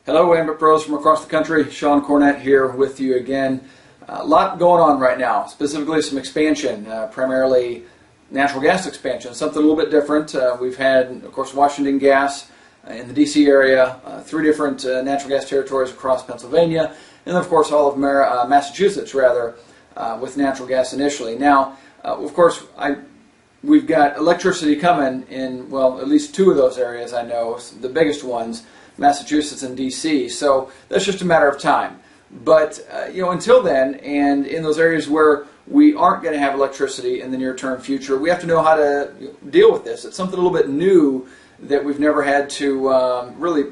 Hello, Ambit Pros from across the country. Sean Cornett here with you again. A lot going on right now, specifically some expansion, primarily natural gas expansion, something a little bit different. We've had, of course, Washington Gas in the D.C. area, 3 different natural gas territories across Pennsylvania, and then, of course, all of Massachusetts, with natural gas initially. Now, of course, we've got electricity coming in, well, at least 2 of those areas I know, the biggest ones, Massachusetts and D.C., so that's just a matter of time. But, until then, and in those areas where we aren't going to have electricity in the near-term future, we have to know how to deal with this. It's something a little bit new that we've never had to really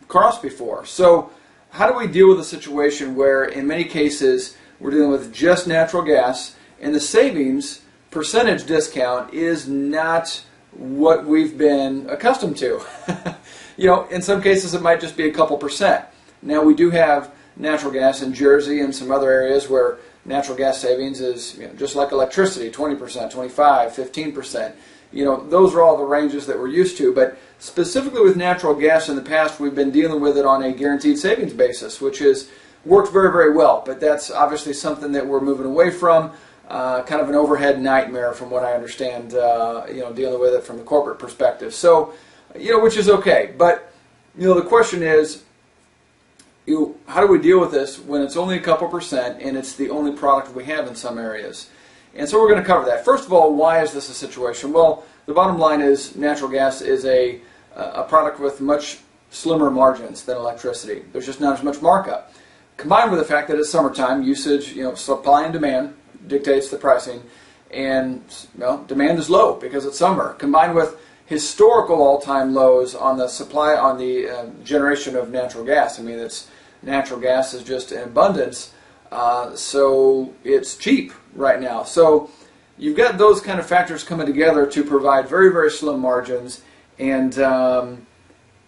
cross before. So how do we deal with a situation where, in many cases, we're dealing with just natural gas, and the savings percentage discount is not what we've been accustomed to? In some cases it might just be a couple percent. Now, we do have natural gas in Jersey and some other areas where natural gas savings is just like electricity, 20%, 25, 15%. Those are all the ranges that we're used to. But specifically with natural gas in the past, we've been dealing with it on a guaranteed savings basis, which has worked very, very well. But that's obviously something that we're moving away from. Kind of an overhead nightmare from what I understand, dealing with it from the corporate perspective. So, which is okay. But, the question is, how do we deal with this when it's only a couple percent and it's the only product we have in some areas? And so we're going to cover that. First of all, why is this a situation? Well, the bottom line is natural gas is a product with much slimmer margins than electricity. There's just not as much markup. Combined with the fact that it's summertime, usage, supply and demand dictates the pricing, and demand is low because it's summer. Combined with historical all-time lows on the supply, on the generation of natural gas. I mean, natural gas is just in abundance, so it's cheap right now. So you've got those kind of factors coming together to provide very, very slim margins. And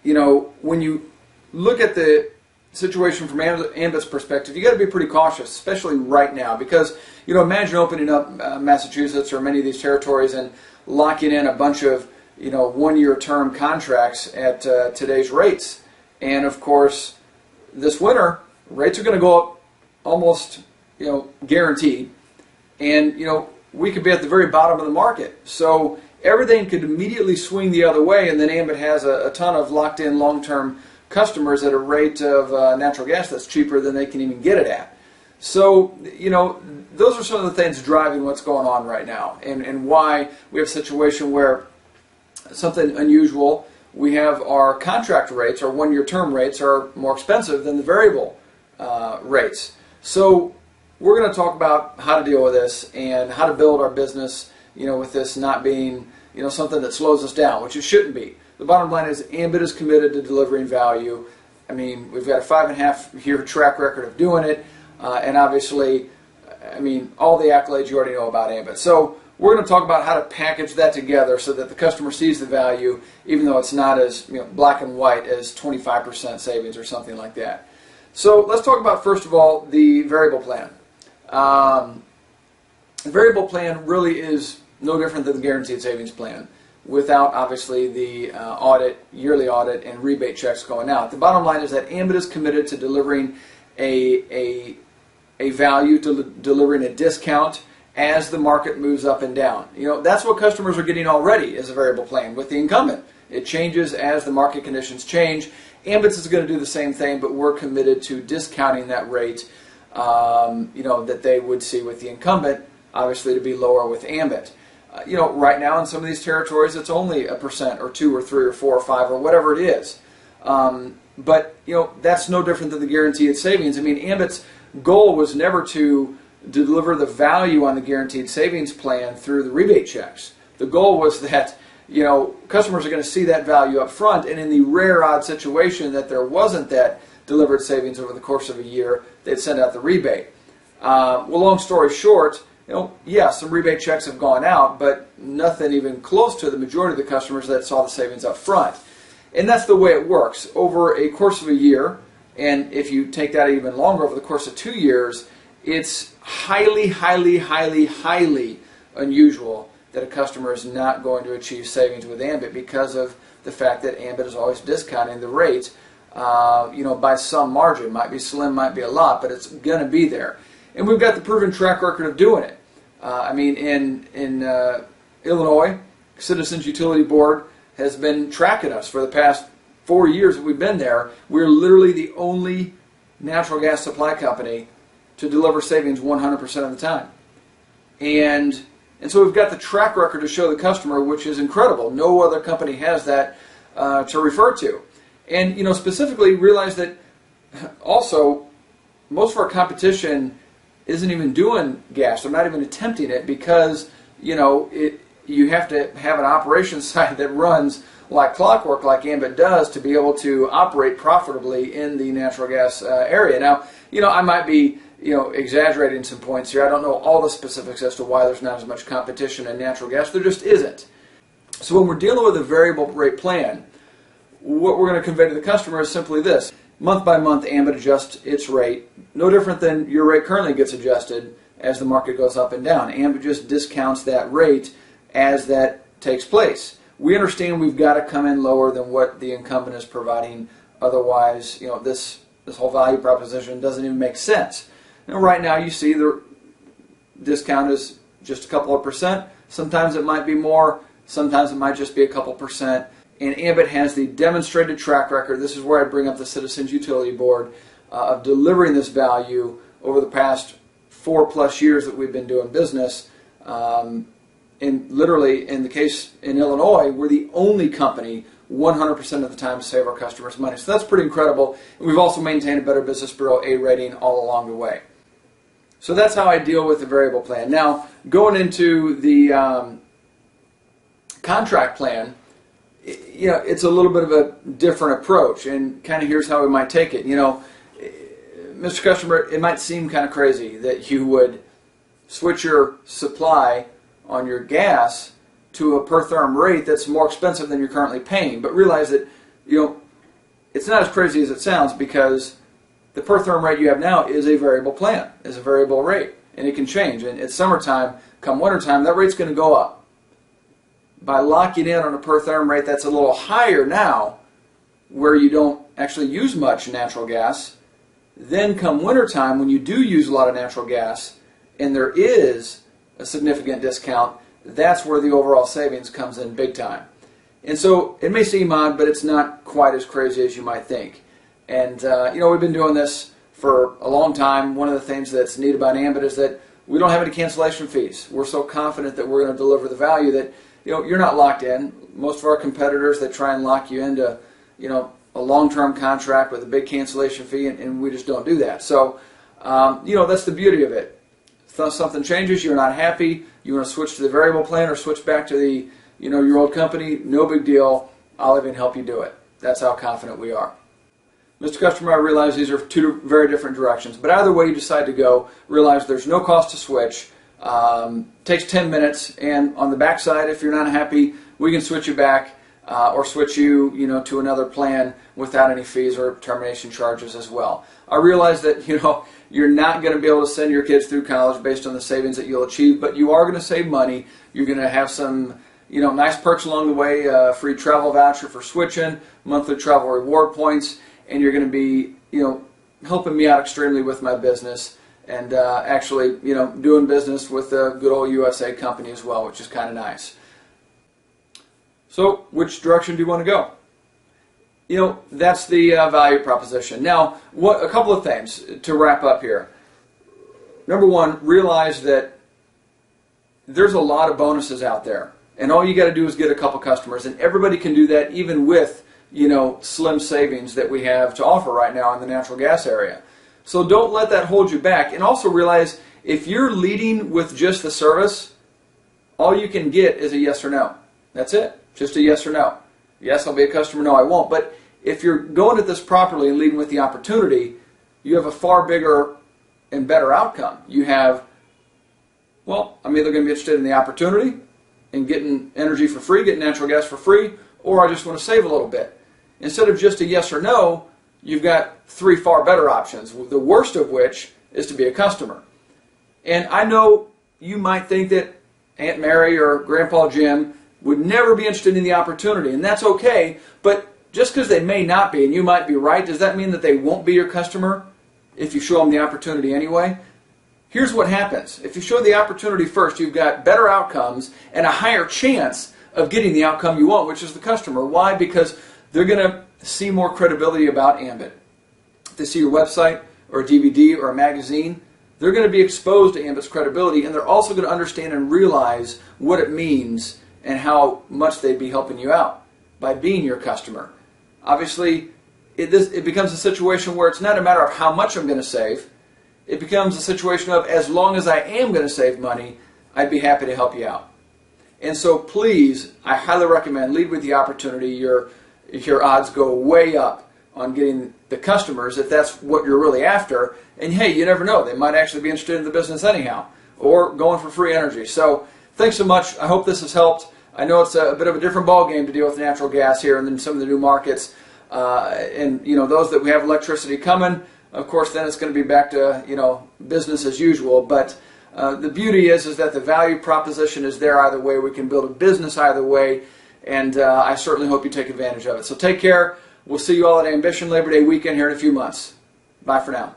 when you look at the situation from Ambit's perspective, you got to be pretty cautious, especially right now, because imagine opening up Massachusetts or many of these territories and locking in a bunch of one-year term contracts at today's rates. And of course, this winter, rates are going to go up almost, guaranteed. And, we could be at the very bottom of the market. So everything could immediately swing the other way, and then Ambit has a ton of locked-in long-term customers at a rate of natural gas that's cheaper than they can even get it at. So, those are some of the things driving what's going on right now, and why we have a situation where something unusual. We have our contract rates, our one-year term rates, are more expensive than the variable rates. So we're going to talk about how to deal with this and how to build our business, with this not being, something that slows us down, which it shouldn't be. The bottom line is Ambit is committed to delivering value. I mean, we've got a 5.5-year track record of doing it, and obviously, all the accolades you already know about Ambit. So we're going to talk about how to package that together so that the customer sees the value, even though it's not as black and white as 25% savings or something like that. So let's talk about, first of all, the variable plan. The variable plan really is no different than the guaranteed savings plan, without obviously the yearly audit and rebate checks going out. The bottom line is that Ambit is committed to delivering a value, to delivering a discount as the market moves up and down. That's what customers are getting already as a variable plan with the incumbent. It changes as the market conditions change. Ambit is going to do the same thing, but we're committed to discounting that rate, that they would see with the incumbent, obviously to be lower with Ambit. Right now in some of these territories, it's only 1% or 2 or 3 or 4 or 5 or whatever it is. But that's no different than the guaranteed savings. Ambit's goal was never to deliver the value on the guaranteed savings plan through the rebate checks. The goal was that customers are going to see that value up front, and in the rare odd situation that there wasn't that delivered savings over the course of a year, they'd send out the rebate. Well, long story short, some rebate checks have gone out, but nothing even close to the majority of the customers that saw the savings up front. And that's the way it works. Over a course of a year, and if you take that even longer, over the course of 2 years, it's highly, highly, highly, highly unusual that a customer is not going to achieve savings with Ambit because of the fact that Ambit is always discounting the rate by some margin. Might be slim, might be a lot, but it's going to be there. And we've got the proven track record of doing it. In Illinois, Citizens Utility Board has been tracking us for the past 4 years that we've been there. We're literally the only natural gas supply company to deliver savings 100% of the time. And so we've got the track record to show the customer, which is incredible. No other company has that to refer to. And specifically realize that also most of our competition isn't even doing gas. They're not even attempting it because you have to have an operations side that runs like clockwork, like Ambit does, to be able to operate profitably in the natural gas area. Now, I might be exaggerating some points here. I don't know all the specifics as to why there's not as much competition in natural gas. There just isn't. So when we're dealing with a variable rate plan, what we're going to convey to the customer is simply this. Month by month, Ambit adjusts its rate, no different than your rate currently gets adjusted as the market goes up and down. Ambit just discounts that rate as that takes place. We understand we've got to come in lower than what the incumbent is providing. Otherwise, this whole value proposition doesn't even make sense. Right now you see the discount is just a couple of percent. Sometimes it might be more. Sometimes it might just be a couple percent. And Ambit has the demonstrated track record. This is where I bring up the Citizens Utility Board of delivering this value over the past 4+ years that we've been doing business. And literally, in the case in Illinois, we're the only company 100% of the time to save our customers money. So that's pretty incredible. And we've also maintained a Better Business Bureau A rating all along the way. So that's how I deal with the variable plan. Now, going into the contract plan, it's a little bit of a different approach, and kind of here's how we might take it. Mr. Customer, it might seem kind of crazy that you would switch your supply on your gas to a per therm rate that's more expensive than you're currently paying. But realize that it's not as crazy as it sounds, because the per therm rate you have now is a variable plan, is a variable rate, and it can change. And it's summertime, come wintertime, that rate's going to go up. By locking in on a per therm rate that's a little higher now, where you don't actually use much natural gas, then come wintertime, when you do use a lot of natural gas and there is a significant discount, that's where the overall savings comes in big time. And so it may seem odd, but it's not quite as crazy as you might think. And we've been doing this for a long time. One of the things that's neat about Ambit is that we don't have any cancellation fees. We're so confident that we're going to deliver the value that you're not locked in. Most of our competitors, they try and lock you into a long-term contract with a big cancellation fee, and we just don't do that. So that's the beauty of it. If something changes, you're not happy, you want to switch to the variable plan or switch back to the your old company, no big deal. I'll even help you do it. That's how confident we are. Mr. Customer, I realize these are two very different directions, but either way you decide to go, realize there's no cost to switch. Takes 10 minutes, and on the back side, if you're not happy, we can switch you back or switch you to another plan without any fees or termination charges as well. I realize that you're not going to be able to send your kids through college based on the savings that you'll achieve, but you are going to save money. You're going to have some nice perks along the way, free travel voucher for switching, monthly travel reward points, and you're going to be helping me out extremely with my business. And actually, doing business with a good old USA company as well, which is kind of nice. So, which direction do you want to go? That's the value proposition. Now, a couple of things to wrap up here. Number one, realize that there's a lot of bonuses out there, and all you got to do is get a couple customers, and everybody can do that, even with slim savings that we have to offer right now in the natural gas area. So don't let that hold you back. And also realize, if you're leading with just the service, all you can get is a yes or no. That's it. Just a yes or no. Yes, I'll be a customer. No, I won't. But if you're going at this properly and leading with the opportunity, you have a far bigger and better outcome. You have, I'm either going to be interested in the opportunity and getting energy for free, getting natural gas for free, or I just want to save a little bit. Instead of just a yes or no, you've got 3 far better options, the worst of which is to be a customer. And I know you might think that Aunt Mary or Grandpa Jim would never be interested in the opportunity, and that's okay, but just because they may not be, and you might be right, does that mean that they won't be your customer if you show them the opportunity anyway? Here's what happens. If you show the opportunity first, you've got better outcomes and a higher chance of getting the outcome you want, which is the customer. Why? Because they're going to see more credibility about Ambit. If they see your website or a DVD or a magazine, they're going to be exposed to Ambit's credibility, and they're also going to understand and realize what it means and how much they'd be helping you out by being your customer. Obviously, it becomes a situation where it's not a matter of how much I'm going to save. It becomes a situation of, as long as I am going to save money, I'd be happy to help you out. And so please, I highly recommend, lead with the opportunity. Your odds go way up on getting the customers if that's what you're really after. And hey, you never know, they might actually be interested in the business anyhow, or going for free energy. So thanks so much. I hope this has helped. I know it's a bit of a different ball game to deal with natural gas here and then some of the new markets. And those that we have electricity coming, of course, then it's going to be back to business as usual. But the beauty is that the value proposition is there either way. We can build a business either way, and I certainly hope you take advantage of it. So take care. We'll see you all at Ambition Labor Day weekend here in a few months. Bye for now.